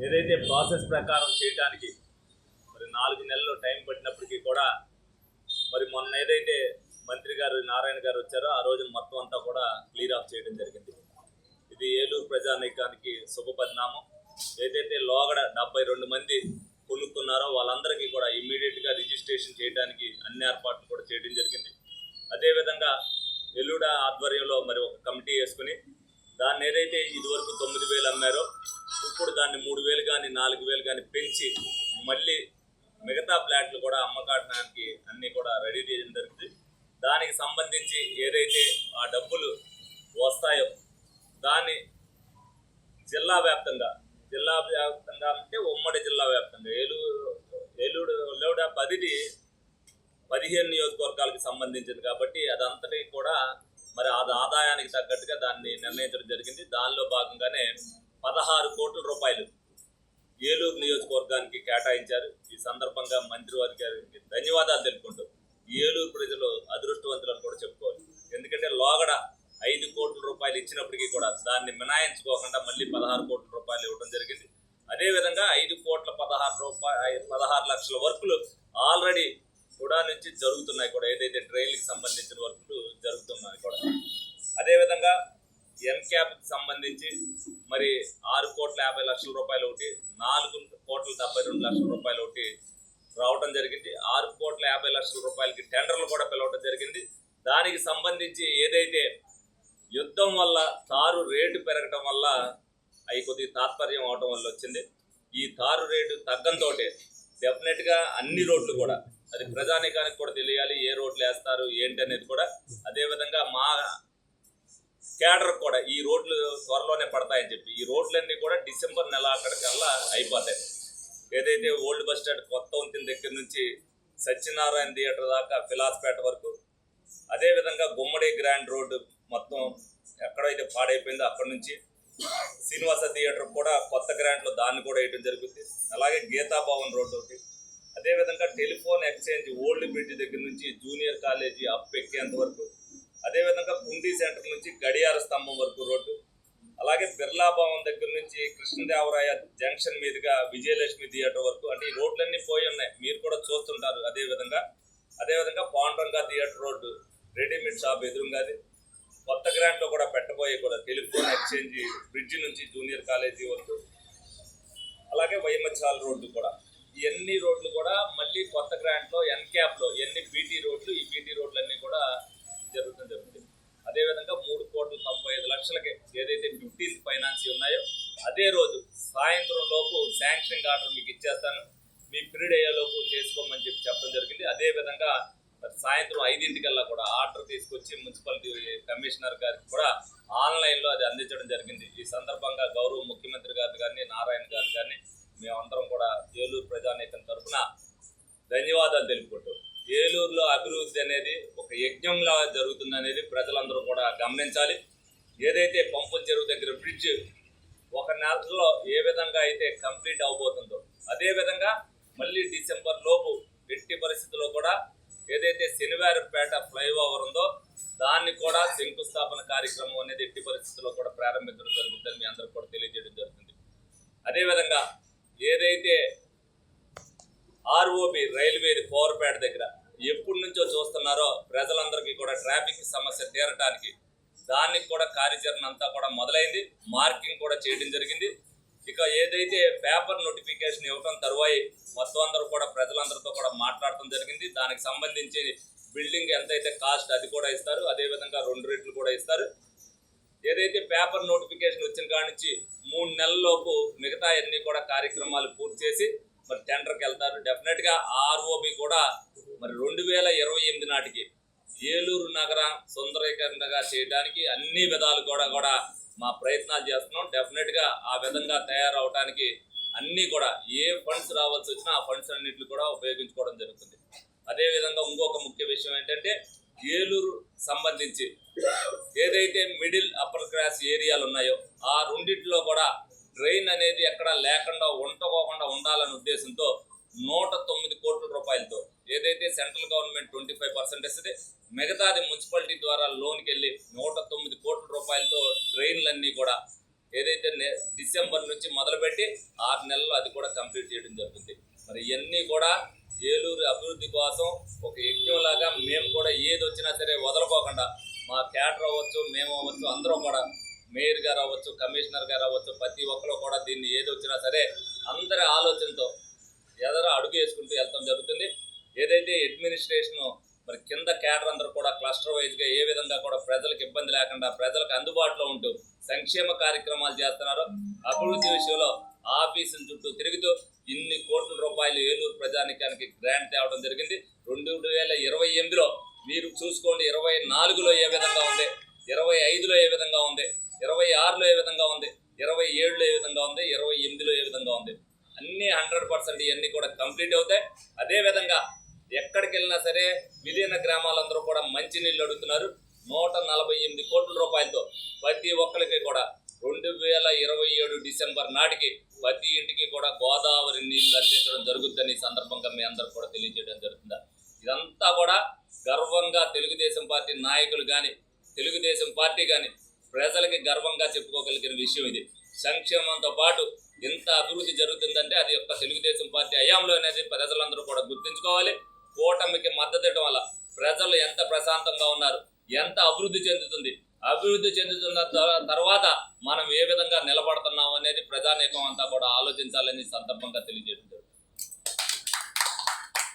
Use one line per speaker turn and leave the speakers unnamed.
ఏదైతే ప్రాసెస్ ప్రకారం చేయడానికి మరి 4 నెలలు టైం పట్టినప్పటికీ కూడా మరి మొన్న ఏదైతే మంత్రి గారు నారాయణ గారు వచ్చారో ఆ రోజు మొత్తం అంతా కూడా క్లియర్ ఆఫ్ చేయడం జరిగింది. ఇది ఏలూరు ప్రజానీకానికి శుభపరిణామం. ఏదైతే లోగడ 72 మంది కొనుక్కున్నారో వాళ్ళందరికీ కూడా ఇమ్మీడియట్గా రిజిస్ట్రేషన్ చేయడానికి అన్ని ఏర్పాట్లు కూడా చేయడం జరిగింది. అదేవిధంగా ఎల్లుడ ఆధ్వర్యంలో మరి ఒక కమిటీ వేసుకుని దాన్ని ఏదైతే ఇదివరకు 9,000 అమ్మారో ఇప్పుడు దాన్ని 3,000 కానీ 4,000 కానీ పెంచి మళ్ళీ మిగతా ప్లాట్లు కూడా అమ్మకానికి అన్నీ కూడా రెడీ చేయడం జరిగింది. దానికి సంబంధించి ఏదైతే ఆ డబ్బులు వస్తాయో దాన్ని జిల్లా వ్యాప్తంగా అంటే ఉమ్మడి జిల్లా వ్యాప్తంగా ఎల్లుడ 15 నియోజకవర్గాలకు సంబంధించింది కాబట్టి అదంతటి కూడా మరి అది ఆదాయానికి తగ్గట్టుగా దాన్ని నిర్ణయించడం జరిగింది. దానిలో భాగంగానే 16 కోట్ల రూపాయలు ఏలూరు నియోజకవర్గానికి కేటాయించారు. ఈ సందర్భంగా మంత్రి గారికి ధన్యవాదాలు తెలుపుకుంటూ ఏలూరు ప్రజలు అదృష్టవంతులను కూడా చెప్పుకోవాలి. ఎందుకంటే లోగడ 5 కోట్ల రూపాయలు ఇచ్చినప్పటికీ కూడా దాన్ని మినాయించుకోకుండా మళ్ళీ 16 కోట్ల రూపాయలు ఇవ్వడం జరిగింది. అదేవిధంగా 5,16 లక్షల వర్కులు ఆల్రెడీ కూడా నుంచి జరుగుతున్నాయి కూడా, ఏదైతే ట్రైన్కి సంబంధించిన వర్కులు జరుగుతున్నాయి కూడా. అదేవిధంగా ఎన్క్యాప్కి సంబంధించి మరి 6,50,00,000 రూపాయలు ఒకటి, 4,72,00,000 రూపాయలు ఒకటి రావడం జరిగింది. 6,50,00,000 రూపాయలకి టెండర్లు కూడా పిలవడం జరిగింది. దానికి సంబంధించి ఏదైతే యుద్ధం వల్ల తారు రేటు పెరగడం వల్ల అవి కొద్దిగా తాత్పర్యం అవడం వల్ల వచ్చింది. ఈ తారు రేటు తగ్గంతో డెఫినెట్గా అన్ని రోడ్లు కూడా అది ప్రజానీకానికి కూడా తెలియాలి, ఏ రోడ్లు వేస్తారు ఏంటి అనేది కూడా. అదేవిధంగా మా క్యాడర్ కూడా ఈ రోడ్లు త్వరలోనే పడతాయని చెప్పి ఈ రోడ్లన్నీ కూడా డిసెంబర్ నెల అక్కడికల్లా అయిపోతాయి. ఏదైతే ఓల్డ్ బస్ స్టాండ్ కొత్త వంతెన దగ్గర నుంచి సత్యనారాయణ థియేటర్ దాకా ఫిలాస్పేట వరకు, అదేవిధంగా గుమ్మడి గ్రాండ్ రోడ్డు మొత్తం ఎక్కడైతే పాడైపోయిందో అక్కడి నుంచి శ్రీనివాస థియేటర్ కూడా కొత్త గ్రాండ్లో దాన్ని కూడా వేయడం జరుగుతుంది. అలాగే గీతాభవన్ రోడ్డు ఒకటి, అదేవిధంగా టెలిఫోన్ ఎక్స్చేంజ్ ఓల్డ్ బ్రిడ్జ్ దగ్గర నుంచి జూనియర్ కాలేజీ అప్ ఎక్కేంత వరకు, అదేవిధంగా పుండి సెంటర్ నుంచి గడియార స్తంభం వరకు రోడ్డు, అలాగే బిర్లా భవన్ దగ్గర నుంచి కృష్ణదేవరాయ జంక్షన్ మీదుగా విజయలక్ష్మి థియేటర్ వరకు, అంటే ఈ రోడ్లన్నీ పోయి ఉన్నాయి, మీరు కూడా చూస్తుంటారు. అదేవిధంగా Panduranga theatre road readymade shop ఎదురుగాది కొత్త గ్రాంట్లో కూడా పెట్టబోయే కూడా టెలిఫోన్ ఎక్స్చేంజ్ బ్రిడ్జ్ నుంచి జూనియర్ కాలేజీ వరకు, అలాగే వైమచాల్ రోడ్డు కూడా, ఇవన్నీ రోడ్లు కూడా మళ్ళీ కొత్త గ్రాంట్లో ఎన్క్యాప్లో ఎన్ని బీటీ రోడ్లు, ఈ బీటీ రోడ్లన్నీ కూడా జరుగుతుంది. అదేవిధంగా 3,95,00,000కి ఏదైతే 15th ఫైనాన్స్ ఉన్నాయో అదే రోజు సాయంత్రం లోపు శాంక్షనింగ్ ఆర్డర్ మీకు ఇచ్చేస్తాను, మీ పీరియడ్ అయ్యేలోపు చేసుకోమని చెప్పడం జరిగింది. అదేవిధంగా సాయంత్రం 5 కూడా ఆర్డర్ తీసుకొచ్చి మున్సిపాలిటీ కమిషనర్ గారికి కూడా ఆన్లైన్లో అది అందించడం జరిగింది. ఈ సందర్భంగా గౌరవ ముఖ్యమంత్రి గారు కానీ నారాయణ గారు కానీ మేమందరం కూడా ఏలూరు ప్రజానీకం తరఫున ధన్యవాదాలు తెలుపుకుంటూ, ఏలూరులో అభివృద్ధి అనేది ఒక యజ్ఞంలా జరుగుతుంది అనేది ప్రజలందరూ కూడా గమనించాలి. ఏదైతే పంపుల చెరువు దగ్గర బ్రిడ్జ్ 1 నెలలో ఏ విధంగా అయితే కంప్లీట్ అవబోతుందో అదేవిధంగా మళ్ళీ డిసెంబర్ లోపు ఎట్టి పరిస్థితుల్లో కూడా ఏదైతే శనివారంపేట ఫ్లైఓవర్ ఉందో దాన్ని కూడా శంకుస్థాపన కార్యక్రమం అనేది ఎట్టి పరిస్థితుల్లో కూడా ప్రారంభించడం జరుగుతుందని మీ అందరూ కూడా తెలియజేయడం జరుగుతుంది. అదేవిధంగా ఏదైతే ఆర్ఓబి రైల్వేది పవర్పేట దగ్గర ఎప్పటి నుంచో చూస్తున్నారో ప్రజలందరికీ కూడా ట్రాఫిక్ సమస్య తీరటానికి దానికి కూడా కార్యాచరణ అంతా కూడా మొదలైంది, మార్కింగ్ కూడా చేయడం జరిగింది. ఇక ఏదైతే పేపర్ నోటిఫికేషన్ ఇవ్వడం తరువాయి మొత్తం అందరూ కూడా ప్రజలందరితో కూడా మాట్లాడటం జరిగింది. దానికి సంబంధించి బిల్డింగ్ ఎంతైతే కాస్ట్ అది కూడా ఇస్తారు, అదేవిధంగా 2 రేట్లు కూడా ఇస్తారు. ఏదైతే పేపర్ నోటిఫికేషన్ వచ్చిన కాడి నుంచి 3 నెలల్లోపు మిగతా అన్ని కూడా కార్యక్రమాలు పూర్తి చేసి మరి టెండర్కి వెళ్తారు. డెఫినెట్గా ఆర్ఓబి కూడా మరి 2028 నాటికి ఏలూరు నగర సుందరీకరణగా చేయడానికి అన్ని విధాలు కూడా మా ప్రయత్నాలు చేస్తున్నాం. డెఫినెట్గా ఆ విధంగా తయారవడానికి అన్నీ కూడా ఏ ఫండ్స్ రావాల్సి వచ్చినా ఆ ఫండ్స్ అన్నింటిని కూడా ఉపయోగించుకోవడం జరుగుతుంది. అదేవిధంగా ఇంకొక ముఖ్య విషయం ఏంటంటే ఏలూరు సంబంధించి ఏదైతే మిడిల్ అప్పర్ క్లాస్ ఏరియాలు ఉన్నాయో ఆ రెండింటిలో కూడా ట్రైన్ అనేది ఎక్కడ లేకుండా ఉండకోకుండా ఉండాలనే ఉద్దేశంతో 109 కోట్ల రూపాయలతో ఏదైతే సెంట్రల్ గవర్నమెంట్ 25% ఇస్తుంది, మిగతాది మున్సిపాలిటీ ద్వారా లోన్కి వెళ్ళి 109 కోట్ల రూపాయలతో ట్రైన్లన్నీ కూడా ఏదైతే డిసెంబర్ నుంచి మొదలుపెట్టి 6 నెలల్లో అది కూడా కంప్లీట్ చేయడం జరుగుతుంది. మరి ఇవన్నీ కూడా ఏలూరు అభివృద్ధి కోసం ఒక యజ్ఞంలాగా మేము కూడా ఏది వచ్చినా సరే వదలుకోకుండా మా క్యాడర్ అవ్వచ్చు, మేము అవ్వచ్చు, అందరూ కూడా మేయర్ గారు అవ్వచ్చు, కమిషనర్ గారు అవ్వచ్చు, ప్రతి ఒక్కరు కూడా దీన్ని ఏది వచ్చినా సరే అందరి ఆలోచనతో అడుగు వేసుకుంటూ వెళ్తాం జరుగుతుంది. ఏదైతే అడ్మినిస్ట్రేషన్ మరి కింద క్యాడర్ అందరూ కూడా క్లస్టర్ వైజ్గా ఏ విధంగా కూడా ప్రజలకు ఇబ్బంది లేకుండా ప్రజలకు అందుబాటులో ఉంటూ సంక్షేమ కార్యక్రమాలు చేస్తున్నారో, అభివృద్ధి విషయంలో ఆఫీసుల చుట్టూ తిరుగుతూ ఇన్ని కోట్ల రూపాయలు ఏలూరు ప్రజానికానికి గ్రాంట్ తేవడం జరిగింది. 2028లో మీరు చూసుకోండి, 24లో ఏ విధంగా ఉంది, 25లో ఏ విధంగా ఉంది, 26లో ఏ విధంగా ఉంది, 27లో ఏ విధంగా ఉంది, 28లో ఏ విధంగా ఉంది. అన్నీ 100% ఇవన్నీ కూడా కంప్లీట్ అవుతాయి. అదేవిధంగా ఎక్కడికి వెళ్ళినా సరే విలీన గ్రామాలందరూ కూడా మంచినీళ్ళు అడుగుతున్నారు. 148 కోట్ల రూపాయలతో ప్రతి ఒక్కరికి కూడా 2027 డిసెంబర్ నాటికి ప్రతి ఇంటికి కూడా గోదావరి నీళ్లు అందించడం జరుగుతుందని ఈ సందర్భంగా మీ అందరూ కూడా తెలియజేయడం జరుగుతుంది. ఇదంతా కూడా గర్వంగా తెలుగుదేశం పార్టీ నాయకులు కానీ తెలుగుదేశం పార్టీ కానీ ప్రజలకి గర్వంగా చెప్పుకోగలిగిన విషయం ఇది. సంక్షేమంతో పాటు ఎంత అభివృద్ధి జరుగుతుందంటే అది యొక్క తెలుగుదేశం పార్టీ హయాంలో అనేది ప్రజలందరూ కూడా గుర్తుంచుకోవాలి. కూటమికి మద్దతు ఇవ్వడం వల్ల ప్రజలు ఎంత ప్రశాంతంగా ఉన్నారు, ఎంత అభివృద్ధి చెందుతుంది, అభివృద్ధి చెందుతున్న తర్వాత మనం ఏ విధంగా నిలబడుతున్నాం అనేది ప్రజానీకం అంతా కూడా ఆలోచించాలని సందర్భంగా తెలియజేస్తుంది.